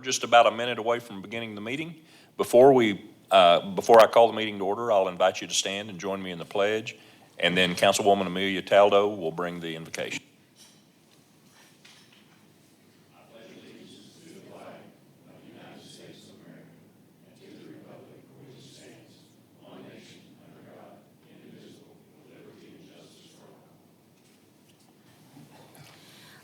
just about a minute away from beginning the meeting. Before I call the meeting to order, I'll invite you to stand and join me in the pledge, and then Councilwoman Amelia Taldo will bring the invocation.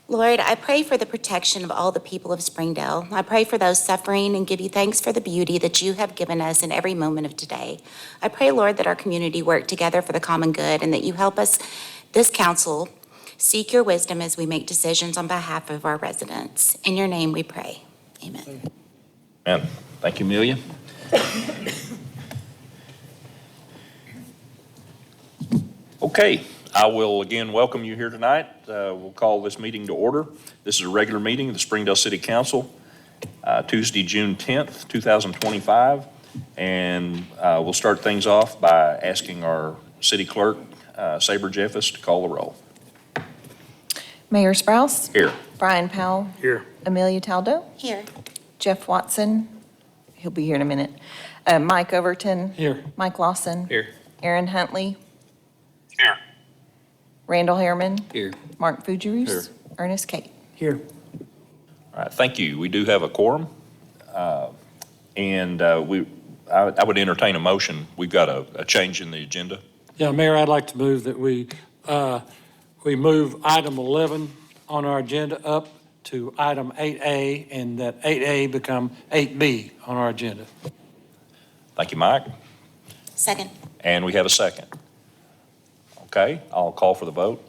Lord, I pray for the protection of all the people of Springdale. I pray for those suffering and give you thanks for the beauty that you have given us in every moment of today. I pray, Lord, that our community work together for the common good and that you help us, this council, seek your wisdom as we make decisions on behalf of our residents. In your name we pray. Amen. Amen. Thank you, Amelia. Okay. I will again welcome you here tonight. We'll call this meeting to order. This is a regular meeting of the Springdale City Council, Tuesday, June 10th, 2025. And we'll start things off by asking our city clerk, Saber Jeffus, to call the roll. Mayor Sprouse? Here. Brian Powell? Here. Amelia Taldo? Here. Jeff Watson? He'll be here in a minute. Mike Overton? Here. Mike Lawson? Here. Aaron Huntley? Here. Randall Harriman? Here. Mark Fujirus? Here. Ernest Kate? Here. All right, thank you. We do have a quorum. I would entertain a motion. We've got a change in the agenda. Yeah, Mayor, I'd like to move that we move item 11 on our agenda up to item 8A, and that 8A become 8B on our agenda. Thank you, Mike. Second. And we have a second. Okay, I'll call for the vote.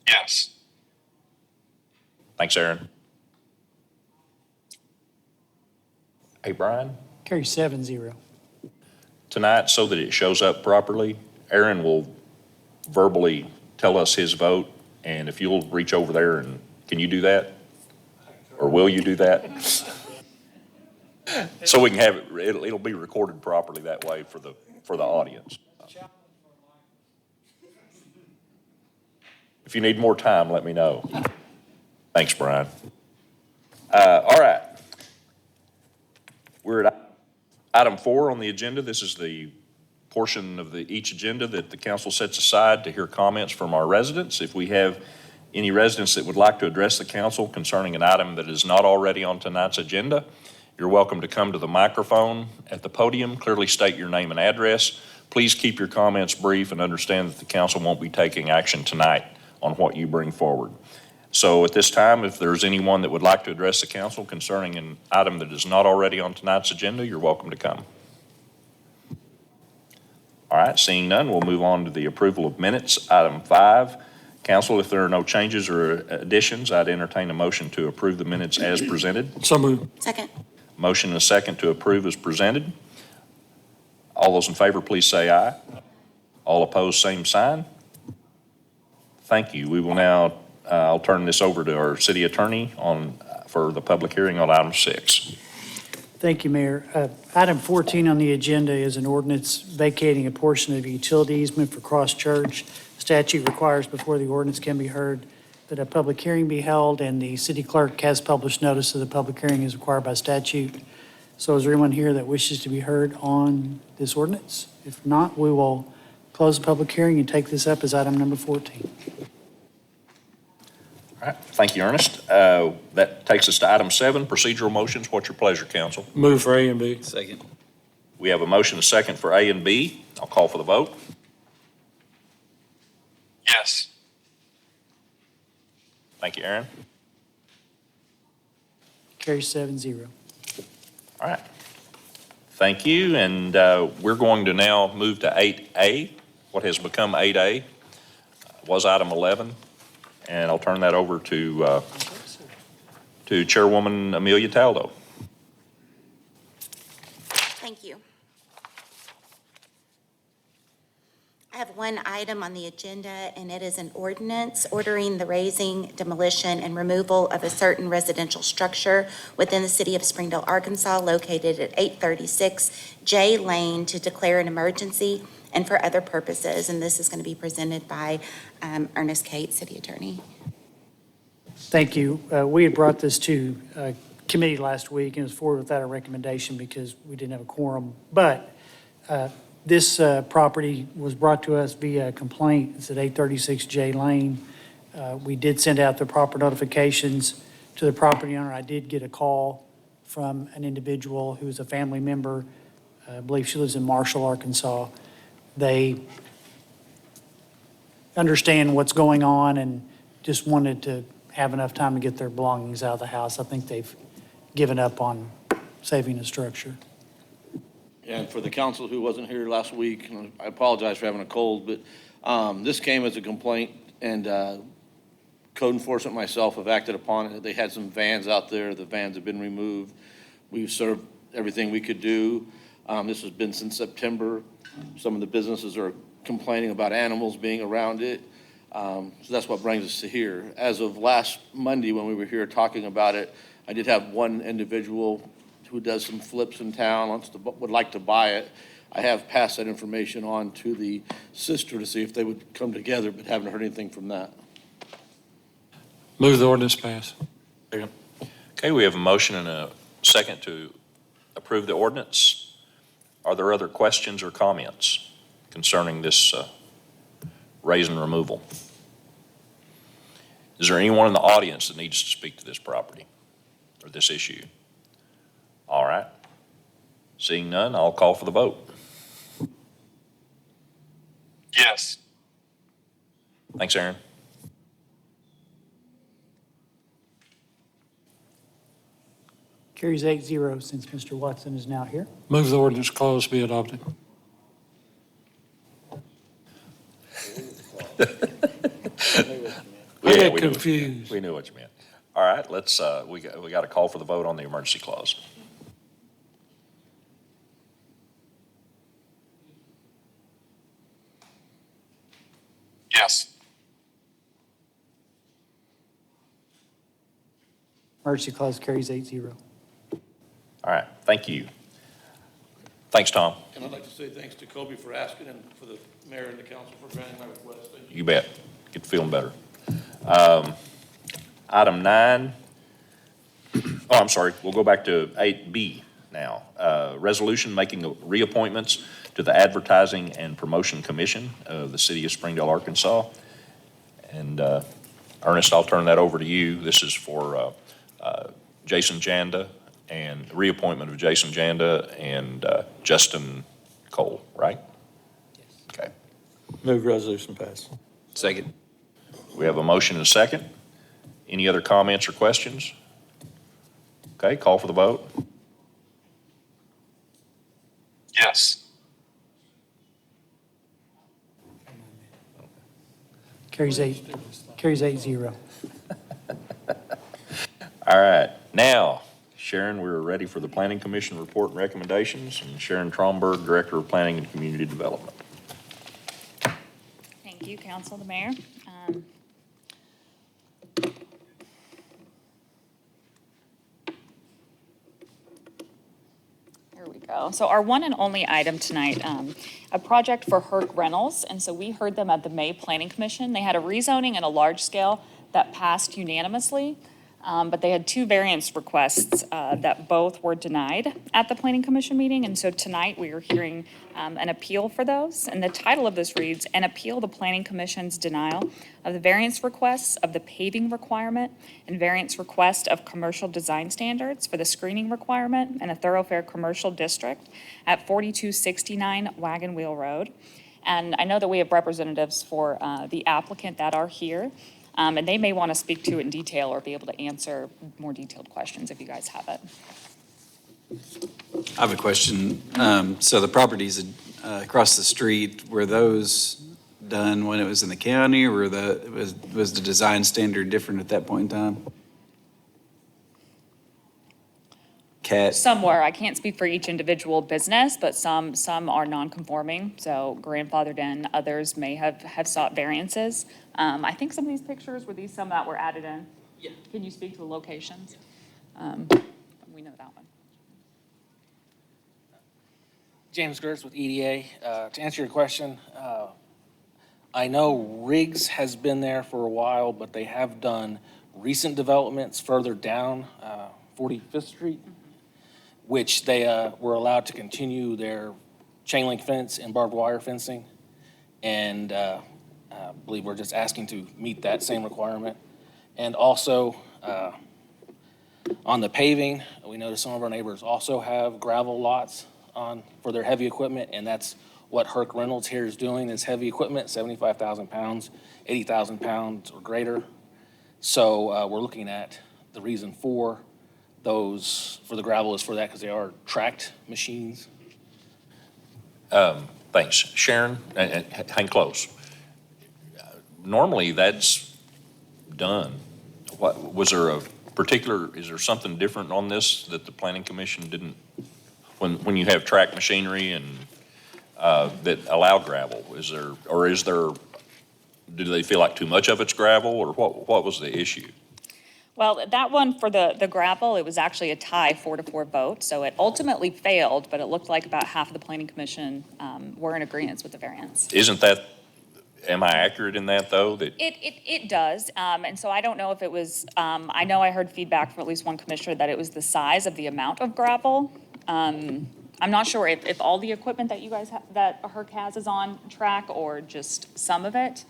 Yes. Thanks, Aaron. Hey, Brian, Carry 7-0. tonight, so that it shows up properly, Aaron will verbally tell us his vote, and if you'll reach over there and, can you do that? Or will you do that? So we can have it, it'll be recorded properly that way for the audience. If you need more time, let me know. Thanks, Brian. All right. We're at item 4 on the agenda. This is the portion of each agenda that the council sets aside to hear comments from our residents. If we have any residents that would like to address the council concerning an item that is not already on tonight's agenda, you're welcome to come to the microphone at the podium, clearly state your name and address. Please keep your comments brief and understand that the council won't be taking action tonight on what you bring forward. So at this time, if there's anyone that would like to address the council concerning an item that is not already on tonight's agenda, you're welcome to come. All right, seeing none, we'll move on to the approval of minutes. Item 5. Council, if there are no changes or additions, I'd entertain a motion to approve the minutes as presented. So moved. Second. Motion and a second to approve as presented. All those in favor, please say aye. All opposed, same sign. Thank you. We will now, I'll turn this over to our city attorney for the public hearing on item 6. Thank you, Mayor. Item 14 on the agenda is an ordinance vacating a portion of a utility easement for Cross Church. Statute requires before the ordinance can be heard that a public hearing be held, and the city clerk has published notice of the public hearing is required by statute. So is there anyone here that wishes to be heard on this ordinance? If not, we will close the public hearing and take this up as item number 14. All right, thank you, Ernest. That takes us to item 7, procedural motions. What's your pleasure, council? Move for A and B. Second. We have a motion, a second for A and B. I'll call for the vote. Yes. Thank you, Aaron. Carry 7-0. All right. Thank you, and we're going to now move to 8A, what has become 8A, was item 11, and I'll turn that over to Chairwoman Amelia Taldo. Thank you. I have one item on the agenda, and it is an ordinance ordering the raising, demolition, and removal of a certain residential structure within the city of Springdale, Arkansas, located at 836 J Lane, to declare an emergency and for other purposes. And this is going to be presented by Ernest Kate, City Attorney. Thank you. We had brought this to committee last week, and it was forwarded without a recommendation because we didn't have a quorum. But this property was brought to us via complaint. It's at 836 J Lane. We did send out the proper notifications to the property owner. I did get a call from an individual who is a family member. I believe she lives in Marshall, Arkansas. They understand what's going on and just wanted to have enough time to get their belongings out of the house. I think they've given up on saving the structure. And for the council who wasn't here last week, and I apologize for having a cold, but this came as a complaint, and code enforcement myself have acted upon it. They had some vans out there. The vans have been removed. We've served everything we could do. This has been since September. Some of the businesses are complaining about animals being around it. So that's what brings us to here. As of last Monday, when we were here talking about it, I did have one individual who does some flips in town, would like to buy it. I have passed that information on to the sister to see if they would come together, but haven't heard anything from that. Move the ordinance pass. Okay, we have a motion and a second to approve the ordinance. Are there other questions or comments concerning this raise and removal? Is there anyone in the audience that needs to speak to this property or this issue? All right. Seeing none, I'll call for the vote. Yes. Thanks, Aaron. Carries 8-0 since Mr. Watson is now here. Move the ordinance clause be adopted. I Yeah, get we knew- confused. We knew what you meant. All right, let's, we got a call for the vote on the emergency clause. Yes. Emergency clause carries 8-0. All right, thank you. Thanks, Tom. And I'd like to say thanks to Kobe for asking and for the mayor and the council for granting my request. Thank you. You bet. Get feeling better. Item 9, I'm sorry, we'll go back to 8B now. Resolution making reappointments to the Advertising and Promotion Commission of the City of Springdale, Arkansas. And Ernest, I'll turn that over to you. This is for Jason Janda and reappointment of Jason Janda and Justin Cole, right? Yes. Okay. Move resolution pass. Second. We have a motion and a second. Any other comments or questions? Okay, call for the vote. Yes. Carries 8-0. All right, now, Sharon, we're ready for the Planning Commission report and recommendations, and Sharon Tromberg, Director of Planning and Community Development. Thank you, Council, the Mayor. Here we go. So our one and only item tonight, a project for Herc Rentals. And so we heard them at the May Planning Commission. They had a rezoning and a large scale that passed unanimously. But they had two variance requests that both were denied at the Planning Commission meeting. And so tonight we are hearing an appeal for those. And the title of this reads, "An Appeal the Planning Commission's Denial of the Variance Requests of the Paving Requirement and Variance Request of Commercial Design Standards for the Screening Requirement in a Thoroughfare Commercial District at 4269 Wagon Wheel Road." And I know that we have representatives for the applicant that are here. And they may want to speak to it in detail or be able to answer more detailed questions if you guys have it. I have a question. So the properties across the street, were those done when it was in the county, or was the design standard different at that point in time? Cat, Somewhere, I can't speak for each individual business, but some are non-conforming, so grandfathered in. Others may have sought variances. I think some of these pictures, were these some that were added in? Yeah. Can you speak to the locations? We know that one. James Gertz with EDA. To answer your question, I know Riggs has been there for a while, but they have done recent developments further down 45th Street, which they were allowed to continue their chain link fence and barbed wire fencing. And I believe we're just asking to meet that same requirement. And also, on the paving, we noticed some of our neighbors also have gravel lots for their heavy equipment, and that's what Herc Reynolds here is doing, is heavy equipment, 75,000 pounds, 80,000 pounds or greater. So we're looking at the reason for those, for the gravel is for that, because they are tracked machines. Thanks. Sharon, hang close. Normally, that's done. Was there is there something different on this that the planning commission didn't, when you have track machinery and, that allow gravel? Do they feel like too much of it's gravel, or what was the issue? Well, that one for the gravel, it was actually a tie 4-4 vote. So it ultimately failed, but it looked like about half of the planning commission were in agreement with the variance. Am I accurate in that, though? It does, and so I don't know if it was, I know I heard feedback from at least one commissioner that it was the size of the amount of gravel. I'm not sure if all the equipment that you guys, that Herc has is on track or just some of it.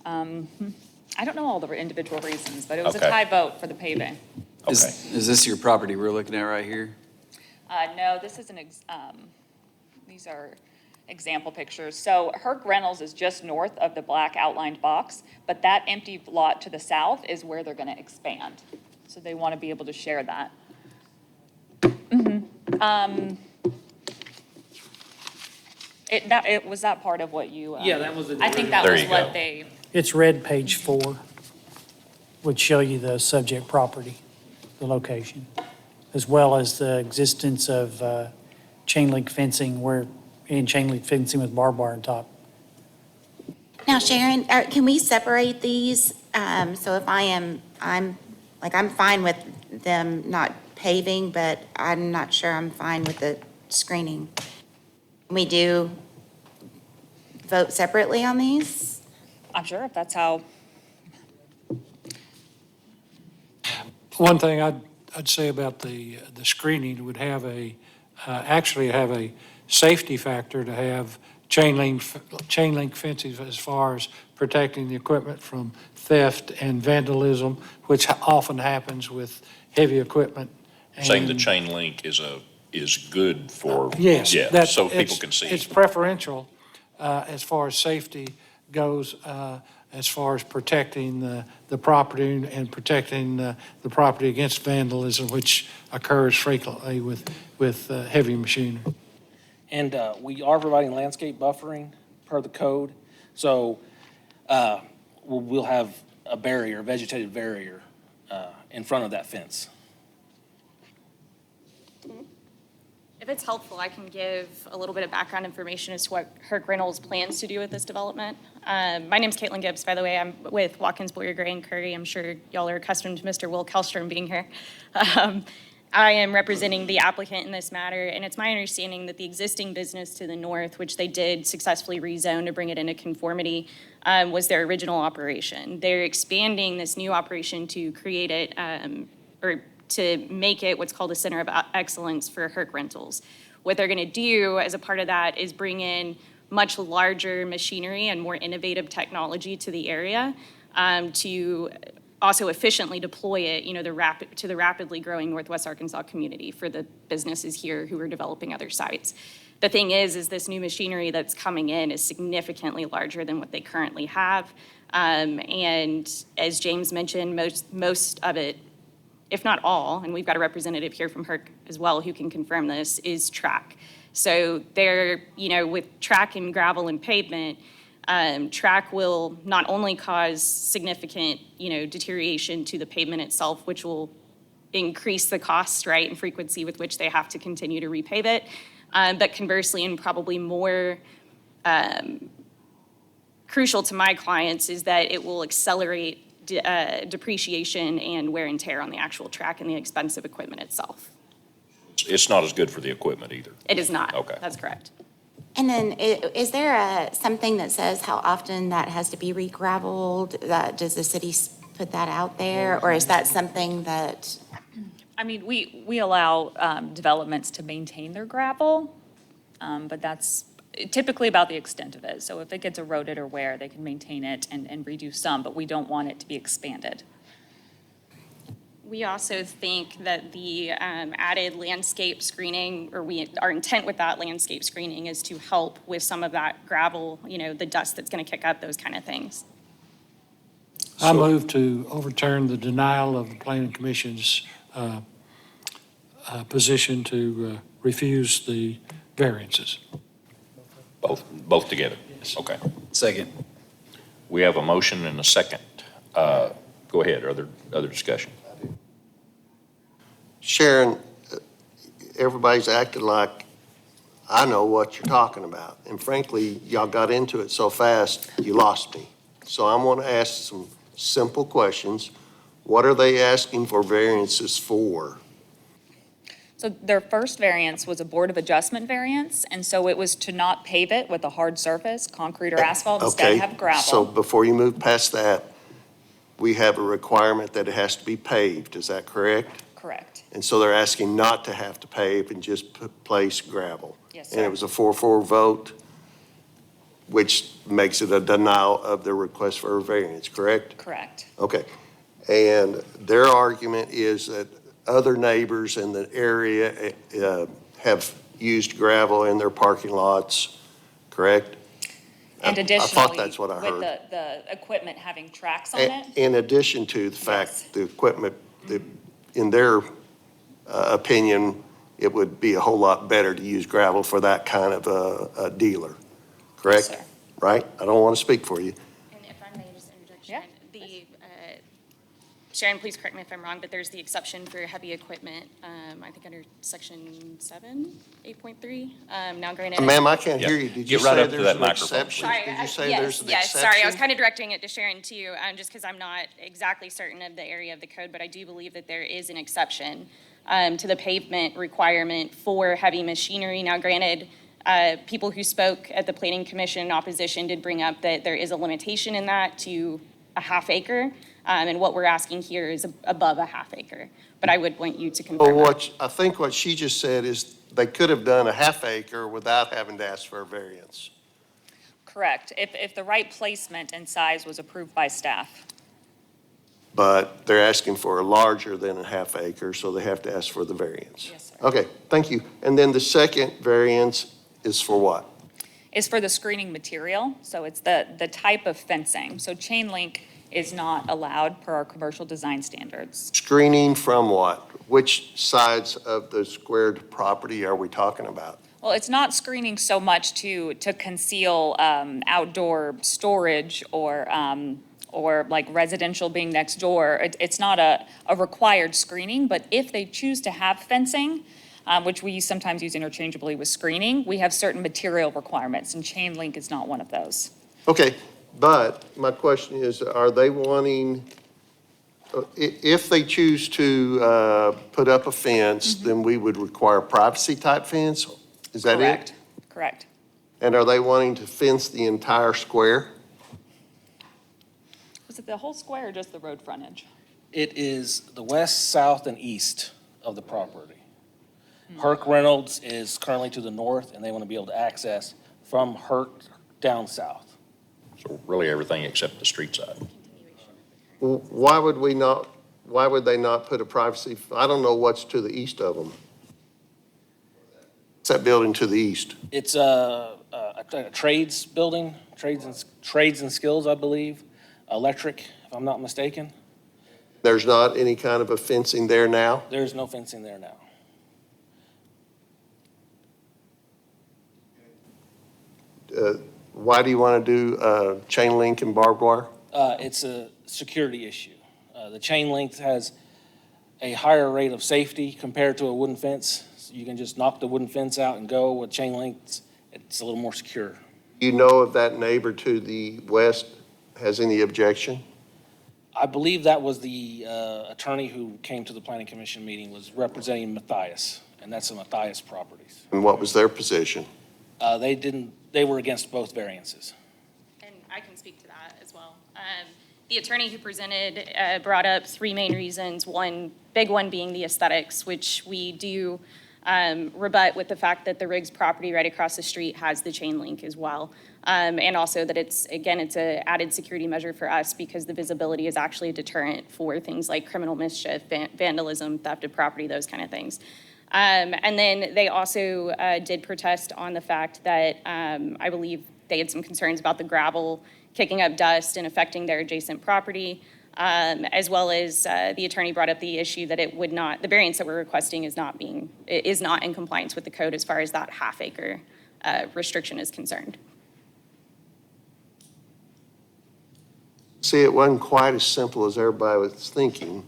I don't know all the individual reasons, but it was a Okay. tie vote for the paving. Okay. Is this your property we're looking at right here? No, this is these are example pictures. So Herc Reynolds is just north of the black outlined box, but that empty lot to the south is where they're gonna expand. So they want to be able to share that. Was that part of what you? Yeah, that was the I think that There was you what go. they, It's red page 4, would show you the subject property, the location, as well as the existence of chain link fencing chain link fencing with barbed wire on top. Now, Sharon, can we separate these? So if I'm fine with them not paving, but I'm not sure I'm fine with the screening. Can we do vote separately on these? I'm sure if that's how, One thing I'd say about the screening would have actually have a safety factor to have chain link fences as far as protecting the equipment from theft and vandalism, which often happens with heavy equipment. Saying the And- chain link is good for. Yes. Yeah, that- so people it's- can see. It's preferential as far as safety goes, as far as protecting the property and protecting the property against vandalism, which occurs frequently with heavy machinery. And we are providing landscape buffering per the code. So we'll have a barrier, vegetative barrier in front of that fence. If it's helpful, I can give a little bit of background information as to what Herc Reynolds plans to do with this development. My name's Caitlin Gibbs, by the way. I'm with Watkins, Boyer, Gray, and Curry. I'm sure y'all are accustomed to Mr. Will Kellstrom being here. I am representing the applicant in this matter, and it's my understanding that the existing business to the north, which they did successfully rezone to bring it into conformity, was their original operation. They're expanding this new operation to create it, or to make it what's called a center of excellence for Herc Rentals. What they're gonna do as a part of that is bring in much larger machinery and more innovative technology to the area, to also efficiently deploy it, to the rapidly growing Northwest Arkansas community for the businesses here who are developing other sites. The thing is this new machinery that's coming in is significantly larger than what they currently have. And as James mentioned, most of it, if not all, and we've got a representative here from Herc as well who can confirm this, is track. So they're, with track and gravel and pavement, track will not only cause significant, deterioration to the pavement itself, which will increase the cost, right, and frequency with which they have to continue to repave it, but conversely, and probably more crucial to my clients, is that it will accelerate depreciation and wear and tear on the actual track and the expensive equipment itself. It's not as good for the equipment either. It is not. Okay. That's correct. And then is there something that says how often that has to be re-gravelled? Does the city put that out there? Or is that something that, I mean, we allow developments to maintain their gravel, but that's typically about the extent of it. So if it gets eroded or wear, they can maintain it and redo some, but we don't want it to be expanded. We also think that the added landscape screening, or our intent with that landscape screening is to help with some of that gravel, the dust that's going to kick up, those kind of things. I move to overturn the denial of the planning commission's position to refuse the variances. Both together? Okay. Second. We have a motion and a second. Go ahead, other discussion. Sharon, everybody's acting like I know what you're talking about. And frankly, y'all got into it so fast, you lost me. So I'm going to ask some simple questions. What are they asking for variances for? So their first variance was a Board of Adjustment variance, and so it was to not pave it with a hard surface, concrete or asphalt, instead have gravel. So before you move past that, we have a requirement that it has to be paved. Is that correct? Correct. And so they're asking not to have to pave and just place gravel. Yes, And sir. it was a 4-4 vote, which makes it a denial of their request for a variance, correct? Correct. Okay. And their argument is that other neighbors in the area have used gravel in their parking lots, correct? And I additionally, thought that's what I heard. with the equipment having tracks on it. In addition to the Yes. fact the equipment, in their opinion, it would be a whole lot better to use gravel for that kind of a dealer, correct? Yes, sir. Right? I don't want to speak for you. And if I may just interject, Yeah. Sharon, Sharon, please correct me if I'm wrong, but there's the exception for heavy equipment, I think under section 7, 8.3. Now granted. Ma'am, I can't Yeah. hear you. Did you Get right say up to there's that an microphone, exception? Sorry, Did you say yes, there's an yes, exception? sorry, I was kind of directing it to Sharon too, just because I'm not exactly certain of the area of the code, but I do believe that there is an exception to the pavement requirement for heavy machinery. Now granted, people who spoke at the Planning Commission in opposition did bring up that there is a limitation in that to a half acre, and what we're asking here is above a half acre. But I would want you to confirm that. I think what she just said is they could have done a half acre without having to ask for a variance. Correct. If the right placement and size was approved by staff. But they're asking for a larger than a half acre, so they have to ask for the variance. Yes, sir. Okay, thank you. And then the second variance is for what? Is for the screening material, so it's the type of fencing. So chain link is not allowed per our commercial design standards. Screening from what? Which sides of the squared property are we talking about? Well, it's not screening so much to conceal outdoor storage or like residential being next door. It's not a required screening, but if they choose to have fencing, which we sometimes use interchangeably with screening, we have certain material requirements, and chain link is not one of those. Okay, but my question is, are they wanting, if they choose to put up a fence, then we would require a privacy-type fence? Is that it? Correct. Correct. And are they wanting to fence the entire square? Was it the whole square or just the road frontage? It is the west, south, and east of the property. Herc Reynolds is currently to the north, and they want to be able to access from Herc down south. So really everything except the street side. Why would they not put a privacy, I don't know what's to the east of them. What's that building to the east? It's a trades building, trades and skills, I believe, electric, if I'm not mistaken. There's not any kind of a fencing there now? There's no fencing there now. Why do you want to do chain link and barbed wire? It's a security issue. The chain link has a higher rate of safety compared to a wooden fence. So you can just knock the wooden fence out and go. With chain links, it's a little more secure. You know if that neighbor to the west has any objection? I believe that was the attorney who came to the planning commission meeting, was representing Matthias, and that's the Matthias Properties. And what was their position? They were against both variances. And I can speak to that as well. The attorney who presented brought up three main reasons. One big one being the aesthetics, which we do rebut with the fact that the Riggs property right across the street has the chain link as well. And also that it's an added security measure for us because the visibility is actually a deterrent for things like criminal mischief, vandalism, theft of property, those kind of things. And then they also did protest on the fact that I believe they had some concerns about the gravel kicking up dust and affecting their adjacent property, as well as the attorney brought up the issue that it would not, the variance that we're requesting is not in compliance with the code as far as that half-acre restriction is concerned. See, it wasn't quite as simple as everybody was thinking.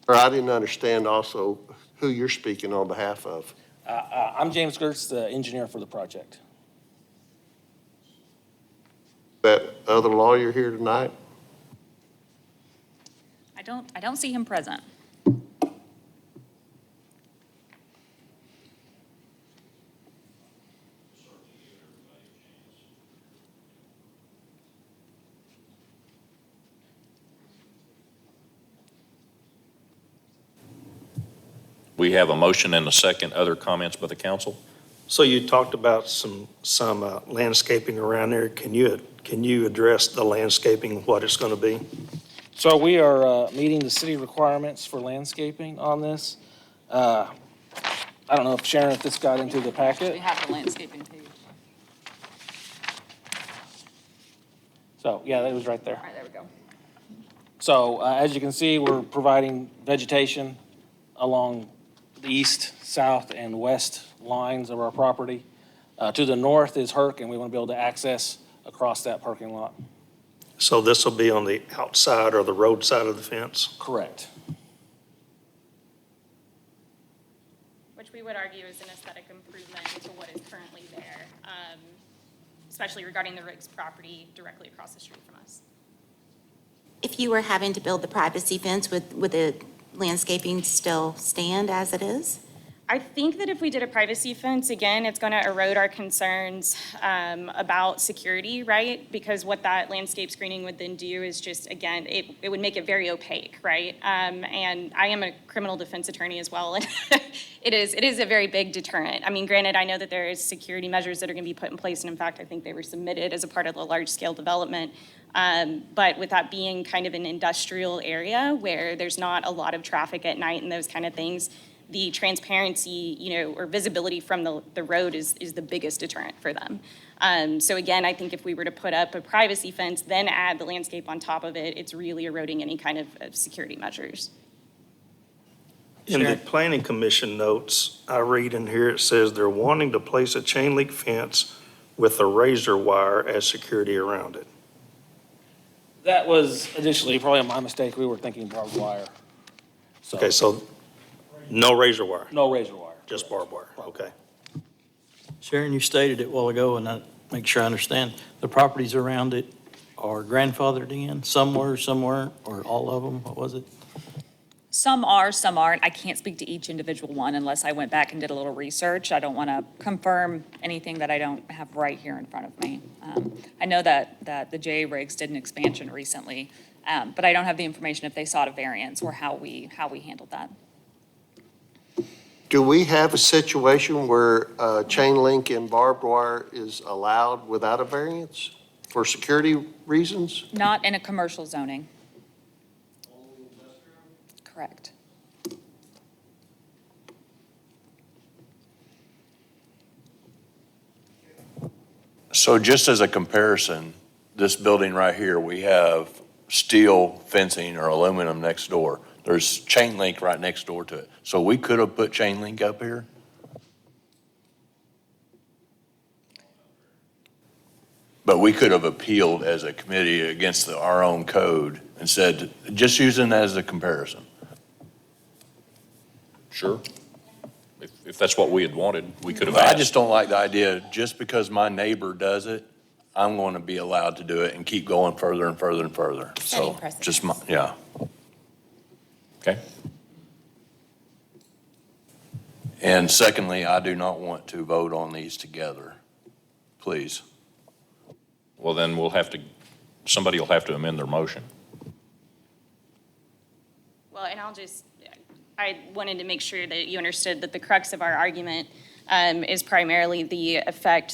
Or I didn't understand also who you're speaking on behalf of. I'm James Gertz, the engineer for the project. That other lawyer here tonight? I don't see him present. We have a motion and a second. Other comments by the council? So you talked about some landscaping around there. Can you address the landscaping, what it's going to be? So we are meeting the city requirements for landscaping on this. I don't know if Sharon, if this got into the We packet. have the landscaping page. So, yeah, that was right there. All right, there we go. So as you can see, we're providing vegetation along the east, south, and west lines of our property. To the north is Herc, and we want to be able to access across that parking lot. So this will be on the outside or the road side of the fence? Correct. Which we would argue is an aesthetic improvement to what is currently there, especially regarding the Riggs property directly across the street from us. If you were having to build the privacy fence, would the landscaping still stand as it is? I think that if we did a privacy fence, again, it's going to erode our concerns about security, right? Because what that landscape screening would then do is just, again, it would make it very opaque, right? And I am a criminal defense attorney as well, and it is a very big deterrent. I mean, granted, I know that there is security measures that are going to be put in place, and in fact, I think they were submitted as a part of the large-scale development. But with that being kind of an industrial area where there's not a lot of traffic at night and those kind of things, the transparency, or visibility from the road is the biggest deterrent for them. So again, I think if we were to put up a privacy fence, then add the landscape on top of it, it's really eroding any kind of security measures. In the planning commission notes, I read in here, it says they're wanting to place a chain link fence with a razor wire as security around it. That was initially probably my mistake. We were thinking barbed wire. Okay, so no razor wire, No razor wire. just barbed wire, okay. Sharon, you stated it a while ago, and I make sure I understand, the properties around it are grandfathered in, some were, some weren't, or all of them, what was it? Some are, some aren't. I can't speak to each individual one unless I went back and did a little research. I don't want to confirm anything that I don't have right here in front of me. I know that the J. Riggs did an expansion recently, but I don't have the information if they sought a variance or how we handled that. Do we have a situation where chain link and barbed wire is allowed without a variance for security reasons? Not in a commercial zoning. Correct. So just as a comparison, this building right here, we have steel fencing or aluminum next door. There's chain link right next door to it. So we could have put chain link up here? But we could have appealed as a committee against our own code and said, just using that as a comparison. Sure. If that's what we had wanted, we could have I asked. just don't like the idea, just because my neighbor does it, I'm going to be allowed to do it and keep going further and further and further. Setting So precedent. just my, yeah. Okay. And secondly, I do not want to vote on these together, please. Well, then we'll have to somebody will have to amend their motion. Well, and I wanted to make sure that you understood that the crux of our argument is primarily the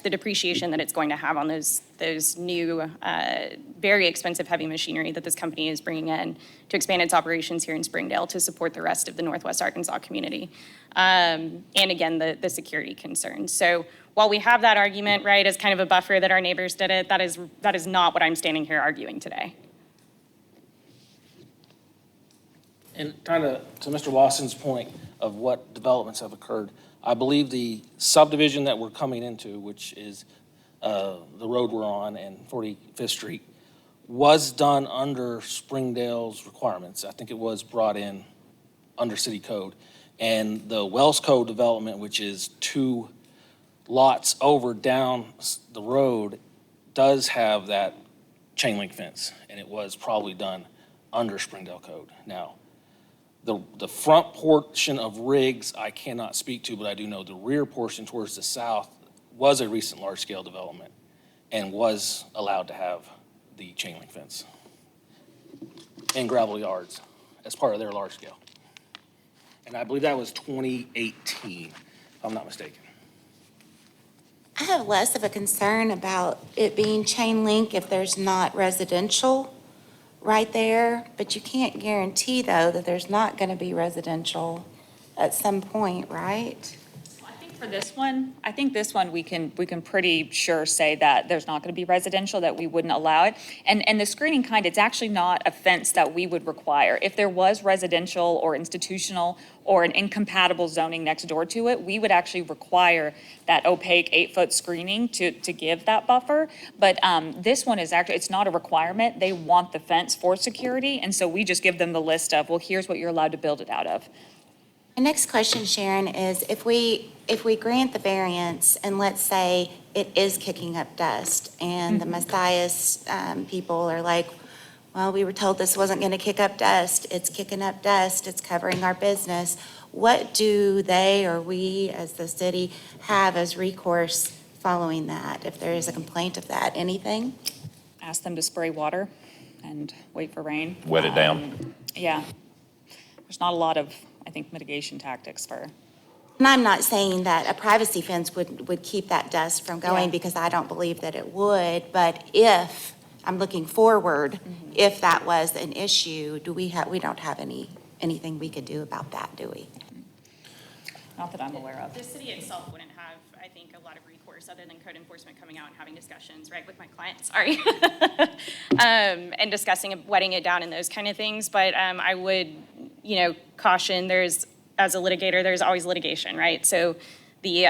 depreciation that it's going to have on those new, very expensive heavy machinery that this company is bringing in to expand its operations here in Springdale to support the rest of the Northwest Arkansas community. And again, the security concerns. So while we have that argument, right, as kind of a buffer that our neighbors did it, that is not what I'm standing here arguing today. And kind of to Mr. Lawson's point of what developments have occurred, I believe the subdivision that we're coming into, which is the road we're on and 45th Street, was done under Springdale's requirements. I think it was brought in under city code. And the Wells Code development, which is 2 lots over down the road, does have that chain link fence, and it was probably done under Springdale code. Now, the front portion of Riggs, I cannot speak to, but I do know the rear portion towards the south was a recent large-scale development and was allowed to have the chain link fence and gravel yards as part of their large scale. And I believe that was 2018, if I'm not mistaken. I have less of a concern about it being chain link if there's not residential right there, but you can't guarantee, though, that there's not going to be residential at some point, right? For this one, I think this one, we can pretty sure say that there's not going to be residential, that we wouldn't allow it. And the screening kind, it's actually not a fence that we would require. If there was residential or institutional or an incompatible zoning next door to it, we would actually require that opaque 8-foot screening to give that buffer. But this one is actually, it's not a requirement. They want the fence for security. And so we just give them the list of, well, here's what you're allowed to build it out of. My next question, Sharon, is if we grant the variance and let's say it is kicking up dust and the Matthias people are like, well, we were told this wasn't going to kick up dust. It's kicking up dust. It's covering our business. What do they or we as the city have as recourse following that if there is a complaint of that? Anything? Ask them to spray water and wait for rain. Wet it down. Yeah. There's not a lot of, I think, mitigation tactics for. And I'm not saying that a privacy fence would keep that dust from going Yeah. because I don't believe that it would. But if, I'm looking forward, if that was an issue, we don't have anything we could do about that, do we? Not that I'm aware of. The city itself wouldn't have, I think, a lot of recourse other than code enforcement coming out and having discussions, right, with my client, sorry. And discussing wetting it down and those kind of things. But I would, caution, as a litigator, there's always litigation, right? So the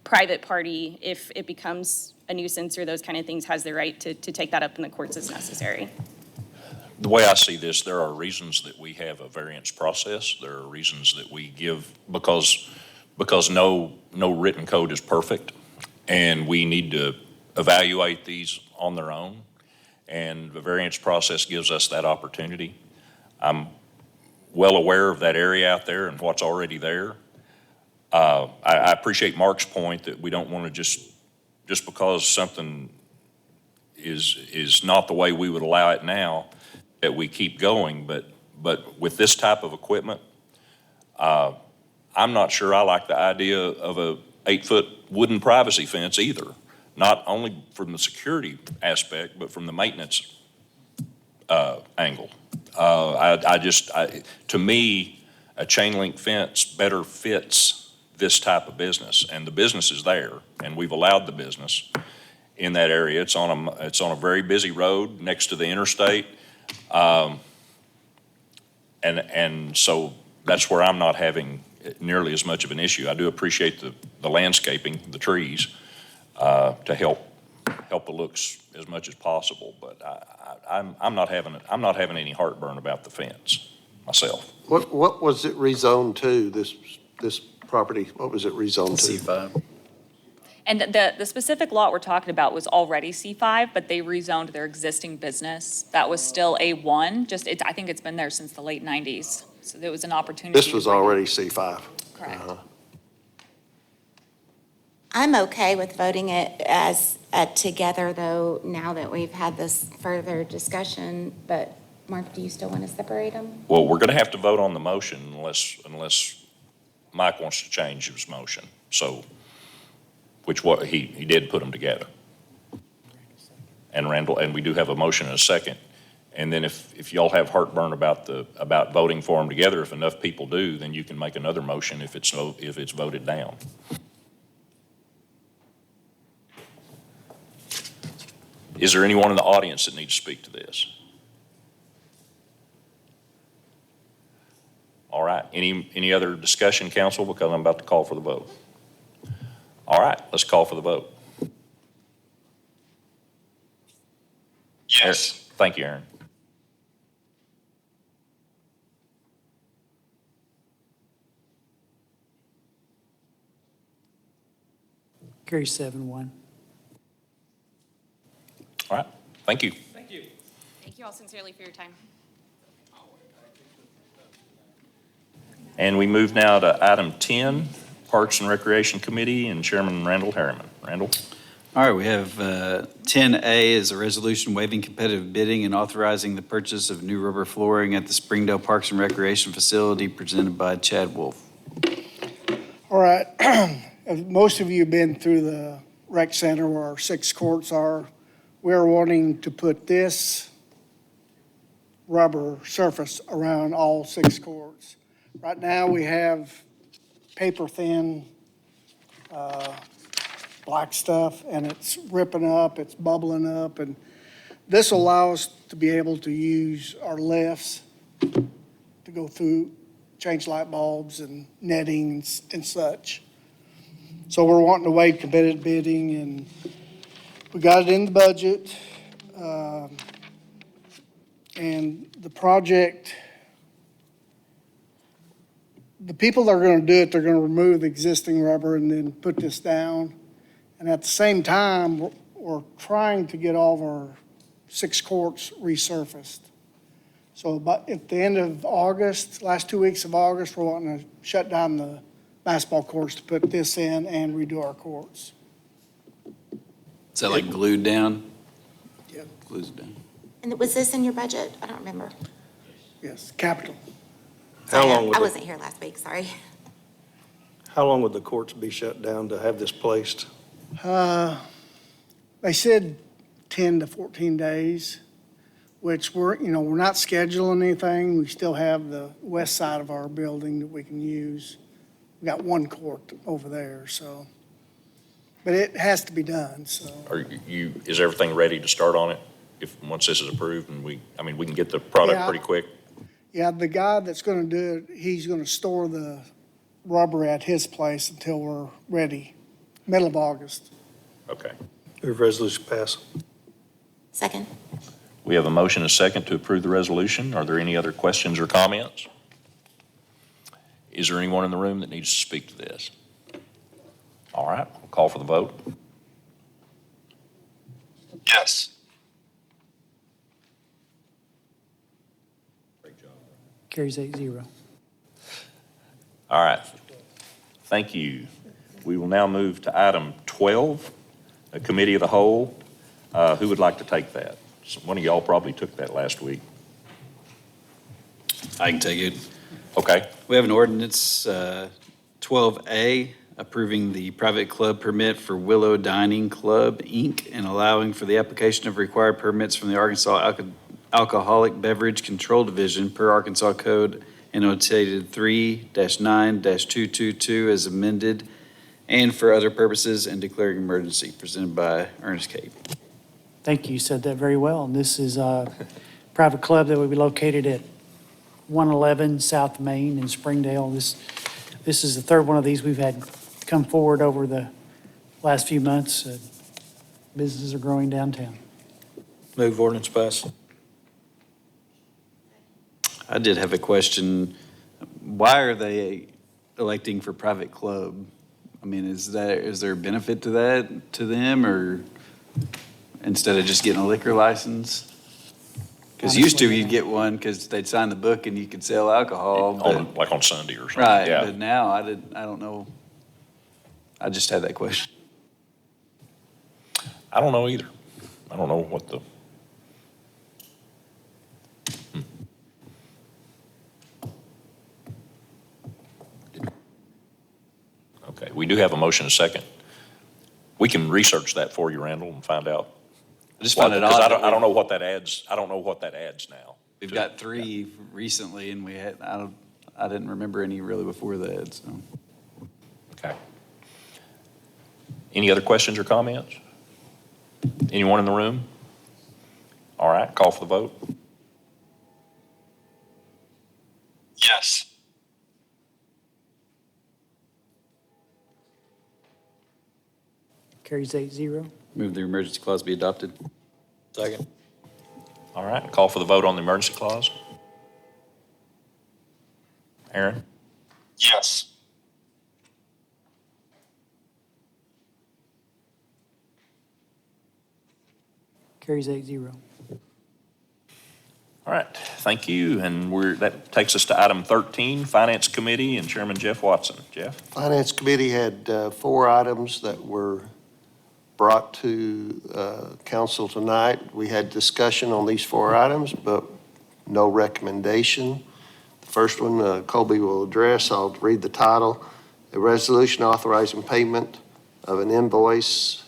private party, if it becomes a nuisance or those kind of things, has the right to take that up in the courts as necessary. The way I see this, there are reasons that we have a variance process. There are reasons that we give because no written code is perfect, and we need to evaluate these on their own. And the variance process gives us that opportunity. I'm well aware of that area out there and what's already there. I appreciate Mark's point that we don't want to just because something is not the way we would allow it now, that we keep going. But with this type of equipment, I'm not sure I like the idea of a 8-foot wooden privacy fence either. Not only from the security aspect, but from the maintenance angle. To me, a chain link fence better fits this type of business, and the business is there, and we've allowed the business in that area. It's on a very busy road next to the interstate, and so that's where I'm not having nearly as much of an issue. I do appreciate the landscaping, the trees, to help the looks as much as possible, but I'm not having any heartburn about the fence myself. What was it rezoned to, this property? What was it rezoned to? C5. And the specific lot we're talking about was already C5, but they rezoned their existing business. That was still A1, I think it's been there since the late 90s. So there was an opportunity. This was already C5. Correct. I'm okay with voting it as together, though, now that we've had this further discussion. But, Mark, do you still want to separate them? Well, we're going to have to vote on the motion unless Mike wants to change his motion. So, he did put them together. And Randall, and we do have a motion and a second. And then if y'all have heartburn about voting for them together, if enough people do, then you can make another motion if it's voted down. Is there anyone in the audience that needs to speak to this? All right, any other discussion, council, because I'm about to call for the vote? All right, let's call for the vote. Yes. Thank you, Aaron. Carry 7-1. All right, thank you. Thank you all sincerely for your time. And we move now to item 10, Parks and Recreation Committee, and Chairman Randall Harriman. Randall? All right, we have 10A is a resolution waiving competitive bidding and authorizing the purchase of new rubber flooring at the Springdale Parks and Recreation Facility presented by Chad Wolf. All right. As most of you have been through the rec center where our 6 courts are. We're wanting to put this rubber surface around all 6 courts. Right now, we have paper-thin black stuff, and it's ripping up, it's bubbling up, and this will allow us to be able to use our lifts to go through, change light bulbs and netting and such. So we're wanting to waive competitive bidding, and we got it in the budget. And the project, the people that are going to do it, they're going to remove the existing rubber and then put this down. And at the same time, we're trying to get all of our 6 courts resurfaced. So at the end of August, last 2 weeks of August, we're wanting to shut down the basketball courts to put this in and redo our courts. Is that like glued down? Yep. Glues down. And was this in your budget? I don't remember. Yes, capital. How long would I it- wasn't here last week, sorry. How long would the courts be shut down to have this placed? They said 10 to 14 days, which we're not scheduling anything. We still have the west side of our building that we can use. We got 1 court over there, so. But it has to be done, so. Is everything ready to start on it? Once this is approved and we can get the product Yeah. pretty quick? Yeah, the guy that's gonna do it, he's gonna store the rubber at his place until we're ready, middle of August. Okay. Move resolution pass. Second. We have a motion and a second to approve the resolution. Are there any other questions or comments? Is there anyone in the room that needs to speak to this? All right, we'll call for the vote. Yes. Carries 8-0. All right, thank you. We will now move to item 12, a committee of the whole. Who would like to take that? One of y'all probably took that last week. I can take it. Okay. We have an ordinance, 12A, approving the private club permit for Willow Dining Club, Inc., and allowing for the application of required permits from the Arkansas Alcoholic Beverage Control Division per Arkansas Code annotated 3-9-222 as amended, and for other purposes, and declaring emergency, presented by Ernest Cape. Thank you, you said that very well. And this is a private club that will be located at 111 South Main in Springdale. This is the third one of these we've had come forward over the last few months. Businesses are growing downtown. Move ordinance pass. I did have a question. Why are they electing for private club? I mean, is there a benefit to that, to them, or instead of just getting a liquor license? Because used to, you'd get one because they'd sign the book and you could sell alcohol. but- Like on Sunday or something. Right, Yeah. but now I don't know. I just had that question. I don't know either. I don't know what the. Okay, we do have a motion and a second. We can research that for you, Randall, and find out. I just find it Because odd. I don't know what that adds, I don't know what that adds now. We've got 3 recently, and I didn't remember any really before that, so. Okay. Any other questions or comments? Anyone in the room? All right, call for the vote. Yes. Carries 8-0. Move the emergency clause be adopted. Second. All right, call for the vote on the emergency clause. Aaron? Yes. Carries 8-0. All right, thank you, and that takes us to item 13, Finance Committee, and Chairman Jeff Watson. Jeff? Finance Committee had 4 items that were brought to council tonight. We had discussion on these 4 items, but no recommendation. The first one, Colby will address. I'll read the title. A resolution authorizing payment of an invoice,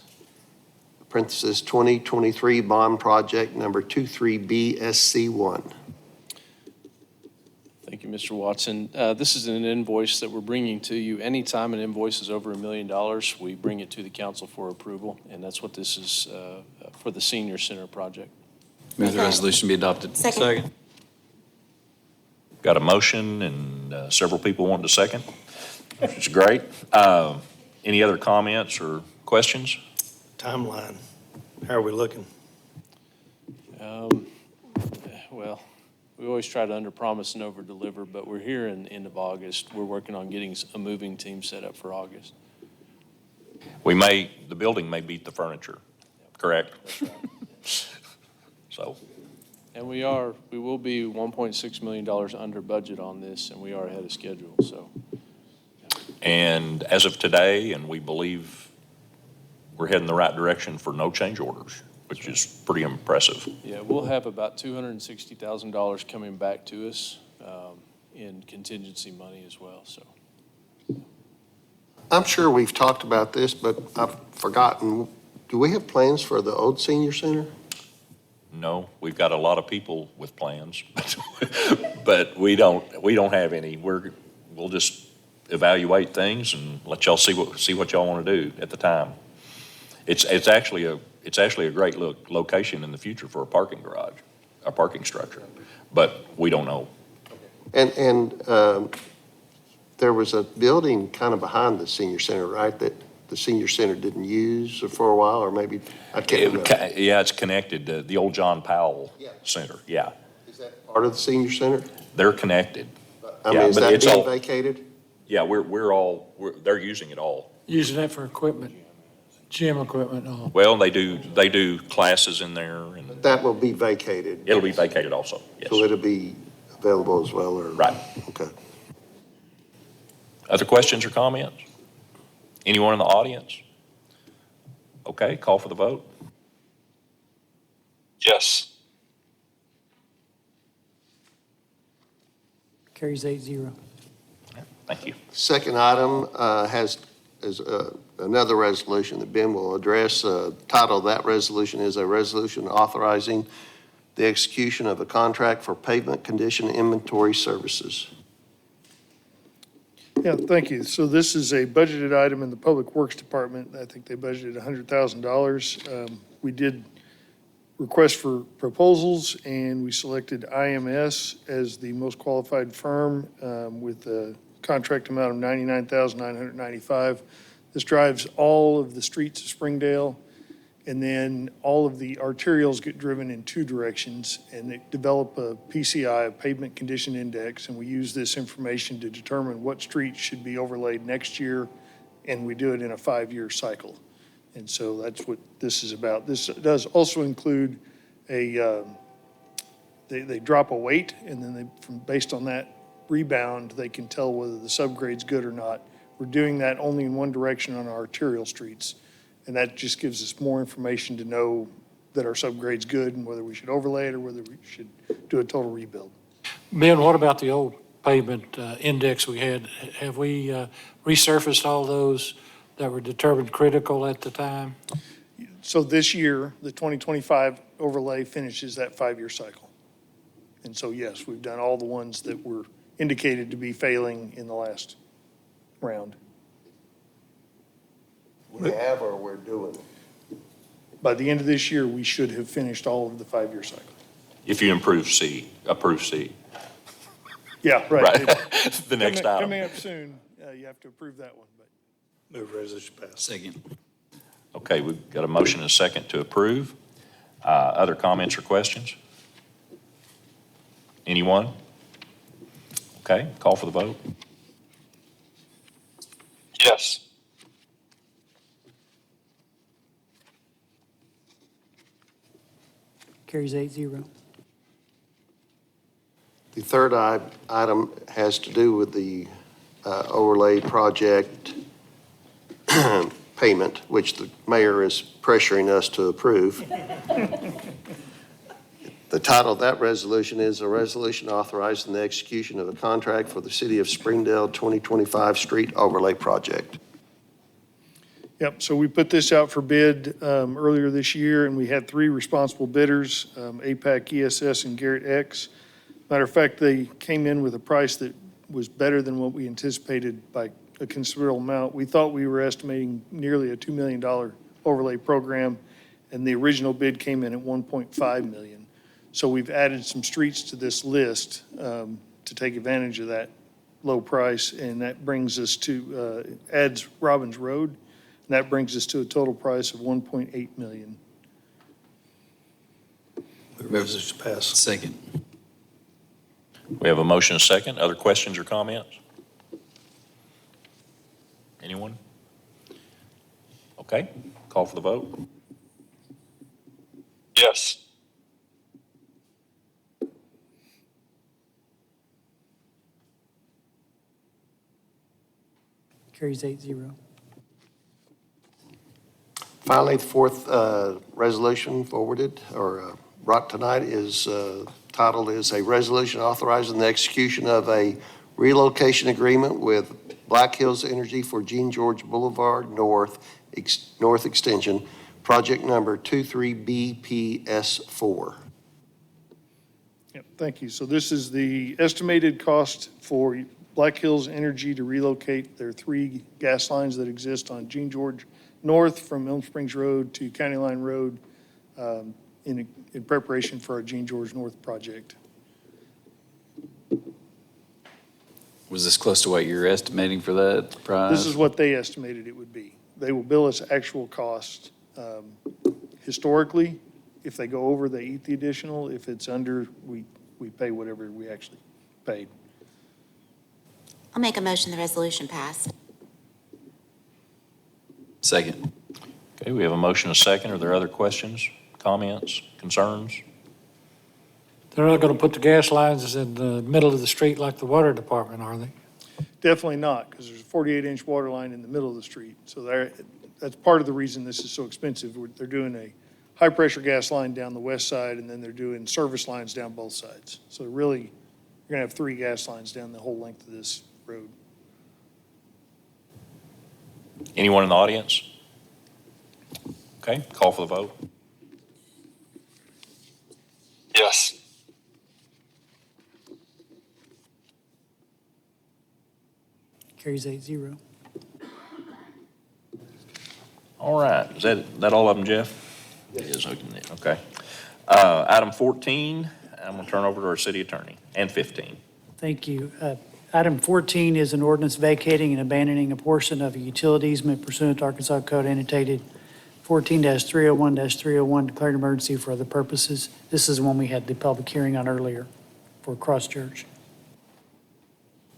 parentheses, 2023 bond project number 23BSC1. Thank you, Mr. Watson. This is an invoice that we're bringing to you. Anytime an invoice is over $1 million, we bring it to the council for approval, and that's what this is for the senior center project. Move the resolution be adopted. Second. Got a motion and several people wanted a second, which is great. Any other comments or questions? Timeline, how are we looking? Well, we always try to underpromise and overdeliver, but we're here in the end of August. We're working on getting a moving team set up for August. The building may beat the furniture, correct? So, And we will be $1.6 million under budget on this, and we are ahead of schedule, so. and as of today, and we believe we're heading the right direction for no change orders, which is pretty impressive. Yeah, we'll have about $260,000 coming back to us in contingency money as well, so. I'm sure we've talked about this, but I've forgotten. Do we have plans for the old senior center? No, we've got a lot of people with plans, but we don't have any. We'll just evaluate things and let y'all see what y'all want to do at the time. It's actually a great location in the future for a parking garage, a parking structure, but we don't know. And there was a building kind of behind the senior center, right, that the senior center didn't use for a while, or maybe, I can't remember. Yeah, it's connected to the old John Powell Center, yeah. Is that part of the senior center? They're connected. I mean, Yeah, is but that it's being all- vacated? Yeah, they're using it all. Using that for equipment, gym equipment and all. Well, they do classes in there, and That will be vacated, it'll be vacated also, yes. so it'll be available as well, or? Right. Okay. Other questions or comments? Anyone in the audience? Okay, call for the vote. Yes. Carries 8-0. Thank you. Second item is another resolution that Ben will address. Title of that resolution is a resolution authorizing the execution of a contract for pavement condition inventory services. Yeah, thank you. So this is a budgeted item in the Public Works Department. I think they budgeted $100,000. We did request for proposals, and we selected IMS as the most qualified firm with a contract amount of $99,995. This drives all of the streets of Springdale, and then all of the arterials get driven in 2 directions, and they develop a PCI, a pavement condition index, and we use this information to determine what streets should be overlaid next year, and we do it in a 5-year cycle. And so that's what this is about. This does also include they drop a weight, and then based on that rebound, they can tell whether the subgrade's good or not. We're doing that only in one direction on our arterial streets. And that just gives us more information to know that our subgrade's good and whether we should overlay it or whether we should do a total rebuild. Ben, what about the old pavement index we had? Have we resurfaced all those that were determined critical at the time? So this year, the 2025 overlay finishes that 5-year cycle. And so, yes, we've done all the ones that were indicated to be failing in the last round. We have or we're doing it? By the end of this year, we should have finished all of the 5-year cycle. If you approve C. Yeah, right. Right. The next item. Coming up soon, you have to approve that one, but. Move resolution pass. Second. Okay, we've got a motion and a second to approve. Other comments or questions? Anyone? Okay, call for the vote. Yes. Carries 8-0. The third item has to do with the overlay project payment, which the mayor is pressuring us to approve. The title of that resolution is a resolution authorizing the execution of a contract for the City of Springdale 2025 Street Overlay Project. Yep, so we put this out for bid earlier this year, and we had 3 responsible bidders, APAC, ESS, and Garrett X. Matter of fact, they came in with a price that was better than what we anticipated by a considerable amount. We thought we were estimating nearly a $2 million overlay program, and the original bid came in at $1.5 million. So we've added some streets to this list to take advantage of that low price, and that brings us to, adds Robbins Road, and that brings us to a total price of $1.8 million. Move resolution pass. Second. We have a motion and a second. Other questions or comments? Anyone? Okay, call for the vote. Yes. Carries 8-0. Finally, the fourth resolution forwarded or brought tonight is titled is a resolution authorizing the execution of a relocation agreement with Black Hills Energy for Jean George Boulevard North Extension, project number 23BPS4. Yep, thank you. So this is the estimated cost for Black Hills Energy to relocate their 3 gas lines that exist on Jean George North from Elm Springs Road to County Line Road in preparation for our Jean George North project. Was this close to what you're estimating for that price? This is what they estimated it would be. They will bill us actual cost. Historically, if they go over, they eat the additional. If it's under, we pay whatever we actually paid. I'll make a motion the resolution pass. Second. Okay, we have a motion and a second. Are there other questions, comments, concerns? They're not going to put the gas lines in the middle of the street like the water department, are they? Definitely not, because there's a 48-inch water line in the middle of the street. So that's part of the reason this is so expensive. They're doing a high-pressure gas line down the west side, and then they're doing service lines down both sides. So really, you're going to have 3 gas lines down the whole length of this road. Anyone in the audience? Okay, call for the vote. Yes. Carries 8-0. All right, is that all of them, Jeff? It is, okay. Item 14, I'm going to turn over to our city attorney, and 15. Thank you. Item 14 is an ordinance vacating and abandoning a portion of a utility easement pursuant to Arkansas Code annotated 14-301-301, declared emergency for other purposes. This is one we had the public hearing on earlier for Cross Church.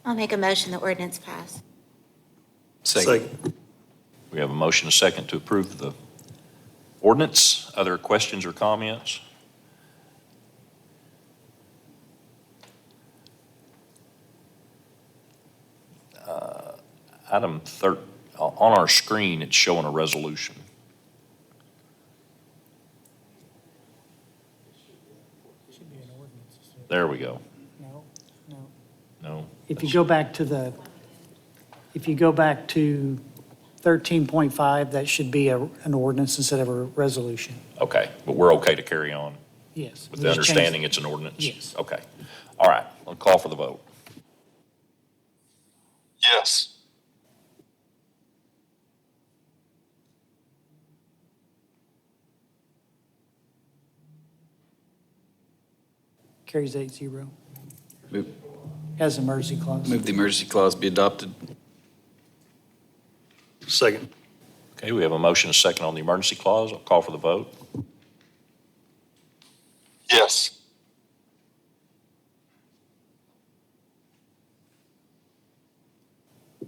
I'll make a motion the ordinance pass. Second. We have a motion and a second to approve the ordinance. Other questions or comments? Item 13, on our screen, it's showing a resolution. There we go. No. No? If you go back to 13.5, that should be an ordinance instead of a resolution. Okay, but we're okay to carry on Yes. with the Just change- understanding it's an ordinance? Yes. Okay. All right, I'll call for the vote. Yes. Carries 8-0. Move Has an emergency clause. move the emergency clause be adopted. Second. Okay, we have a motion, a second on the emergency clause. I'll call for the vote. Yes.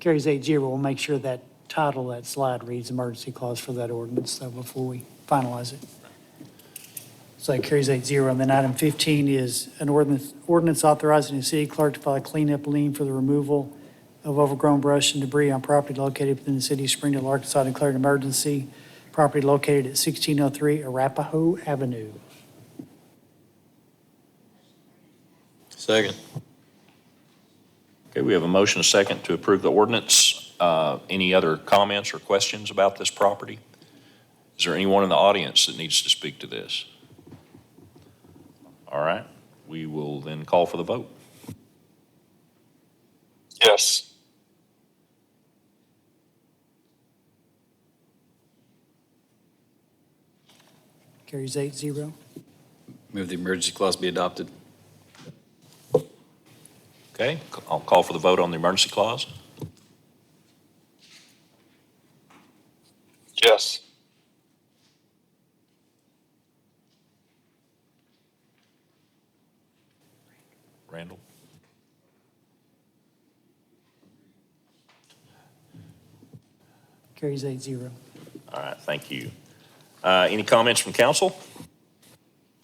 Carries 8-0. We'll make sure that title, that slide reads emergency clause for that ordinance, though, before we finalize it. So it carries 8-0. And then item 15 is an ordinance authorizing the city clerk to file a cleanup lien for the removal of overgrown brush and debris on property located within the city of Springdale, Arkansas, declared an emergency. Property located at 1603 Arapahoe Avenue. Second. Okay, we have a motion, a second to approve the ordinance. Any other comments or questions about this property? Is there anyone in the audience that needs to speak to this? All right, we will then call for the vote. Yes. Carries 8-0. Move the emergency clause be adopted. Okay, I'll call for the vote on the emergency clause. Yes. Randall? Carries 8-0. All right, thank you. Any comments from council?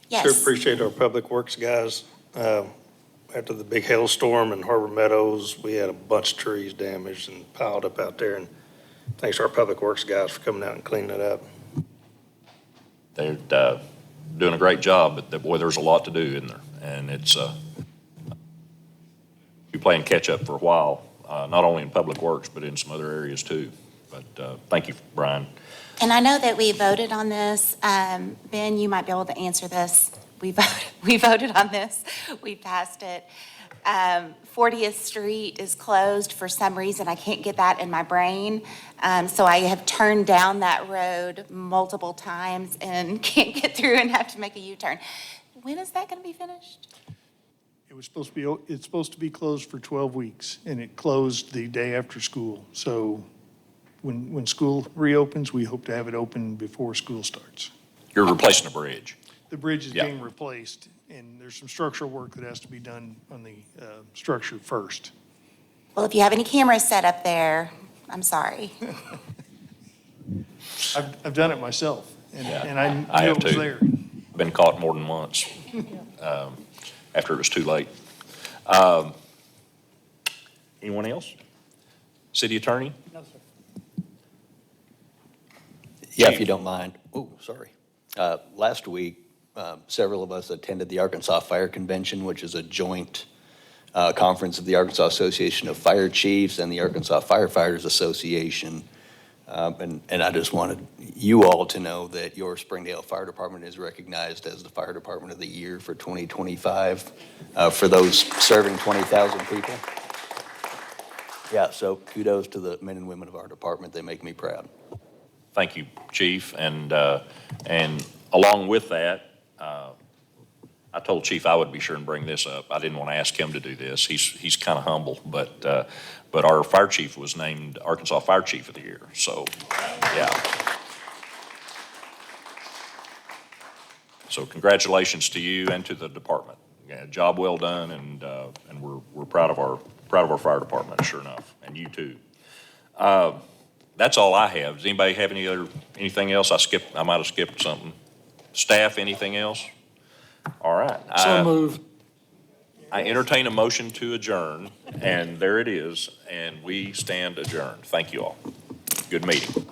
Yes. Sure appreciate our public works guys. After the big hailstorm in Harbor Meadows, we had a bunch of trees damaged and piled up out there. And thanks to our public works guys for coming out and cleaning it up. They're doing a great job, but boy, there's a lot to do in there. And it's, you're playing catch-up for a while, not only in public works, but in some other areas too. But thank you, Brian. And I know that we voted on this. Ben, you might be able to answer this. We voted on this. We passed it. 40th Street is closed for some reason. I can't get that in my brain. So I have turned down that road multiple times and can't get through and have to make a U-turn. When is that going to be finished? It's supposed to be closed for 12 weeks, and it closed the day after school. So when school reopens, we hope to have it open before school starts. You're replacing a bridge. The bridge is Yeah. being replaced, and there's some structural work that has to be done on the structure first. Well, if you have any cameras set up there, I'm sorry. I've done it myself, and Yeah, and I I knew have it was too. there. Been caught more than once after it was too late. Anyone else? City Attorney? No, sir. Yeah, if you don't mind. Oh, sorry. Last week, several of us attended the Arkansas Fire Convention, which is a joint conference of the Arkansas Association of Fire Chiefs and the Arkansas Firefighters Association. And I just wanted you all to know that your Springdale Fire Department is recognized as the Fire Department of the Year for 2025 for those serving 20,000 people. Yeah, so kudos to the men and women of our department. They make me proud. Thank you, Chief. And along with that, I told Chief I would be sure and bring this up. I didn't want to ask him to do this. He's kind of humble, but our fire chief was named Arkansas Fire Chief of the Year. So, yeah. So congratulations to you and to the department. Yeah, job well done, and we're proud of our fire department, sure enough, and you too. That's all I have. Does anybody have anything else? I might have skipped something. Staff, anything else? All right. So move. I entertain a motion to adjourn, and there it is, and we stand adjourned. Thank you all. Good meeting.